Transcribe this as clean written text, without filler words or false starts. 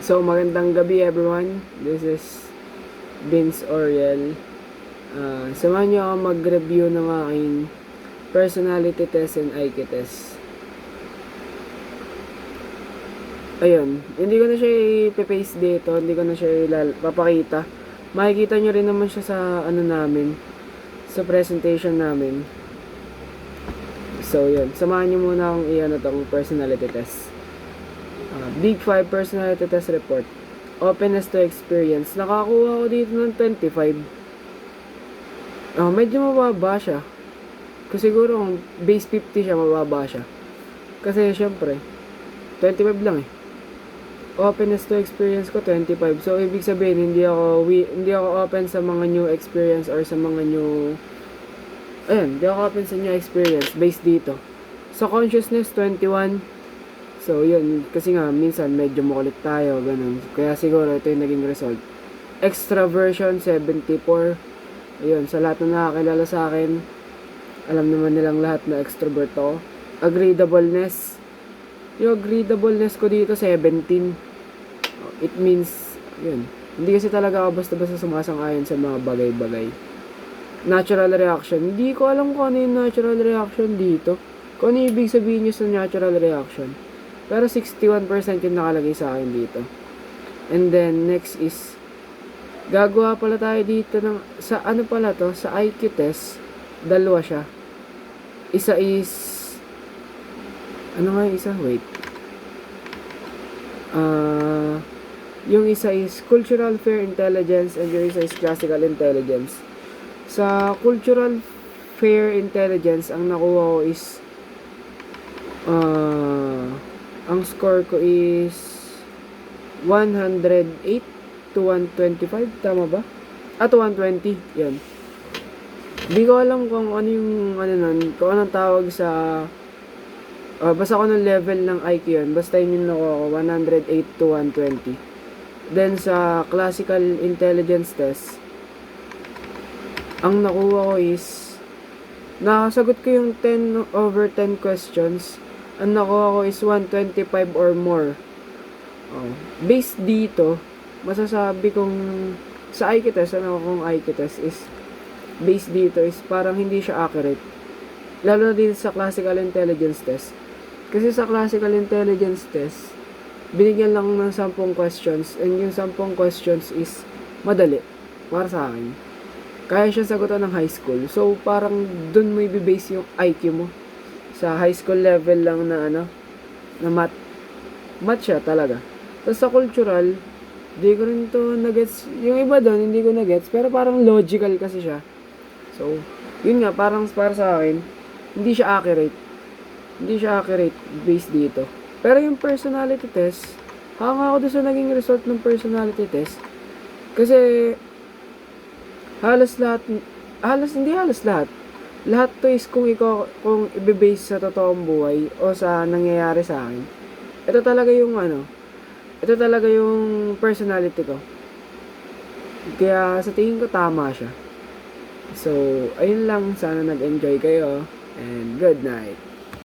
So, magandang gabi everyone. This is Vince Oriel. Samahan niyo ako mag-review ng aking personality test and IQ test. Ayun, hindi ko na siya i-paste dito, hindi ko na siya papakita. Makikita nyo rin naman siya sa namin, sa presentation namin. So, yun. Samahan nyo muna akong tong personality test. Big 5 personality test report. Openness to experience. Nakakuha ko dito ng 25. Medyo mababa siya. Kasi siguro kung base 50 siya, mababa siya. Kasi syempre, 25 lang eh. Openness to experience ko 25. So ibig sabihin hindi ako open sa mga new experience or sa mga new hindi ako open sa new experience based dito. So consciousness 21. So, yun. Kasi nga, minsan medyo makulit tayo, ganun. Kaya siguro, ito yung naging result. Extraversion, 74. Ayun, sa lahat na nakakilala sa akin, alam naman nilang lahat na extrovert ako. Agreeableness. Yung agreeableness ko dito, 17. It means, yun. Hindi kasi talaga ako basta-basta sumasang-ayon sa mga bagay-bagay. Natural reaction. Hindi ko alam kung ano yung natural reaction dito. Kung ano ibig sabihin nyo sa natural reaction. Pero 61% yung nakalagay sa akin dito. And then, next is, gagawa pala tayo dito ng, sa ano pala to, sa IQ test, dalawa siya. Isa is, ano nga yung isa? Wait. Yung isa is cultural fair intelligence and yung isa is classical intelligence. Sa cultural fair intelligence, ang nakuha ko is, ang score ko is 108 to 125. Tama ba? 120. Yan. Hindi ko alam kung ano yung kung anong tawag sa basta ko ng level ng IQ yun. Basta yun ako 108 to 120. Then sa classical intelligence test, ang nakuha ko is nakasagot ko yung 10 over 10 questions. Ang nakuha ko is 125 or more. Based dito, masasabi kong sa IQ test, kung IQ test is based dito is parang hindi siya accurate. Lalo na dito sa classical intelligence test. Kasi sa classical intelligence test, binigyan lang ng 10 questions and yung 10 questions is madali para sa akin. Kaya siya sagutan ng high school. So, parang dun mo i-base yung IQ mo. Sa high school level lang na na math. Math siya talaga. Tapos sa cultural, di ko rin to nagets. Yung iba doon, hindi ko nagets. Pero parang logical kasi siya. So, yun nga, parang para sa akin, hindi siya accurate. Hindi siya accurate based dito. Pero yung personality test, hanga ako doon sa naging result ng personality test. Kasi, hindi halos lahat. Lahat to is kung i-base sa totoong buhay o sa nangyayari sa akin. Ito talaga yung personality ko. Kaya sa tingin ko tama siya. So, ayun lang. Sana nag-enjoy kayo. And good night.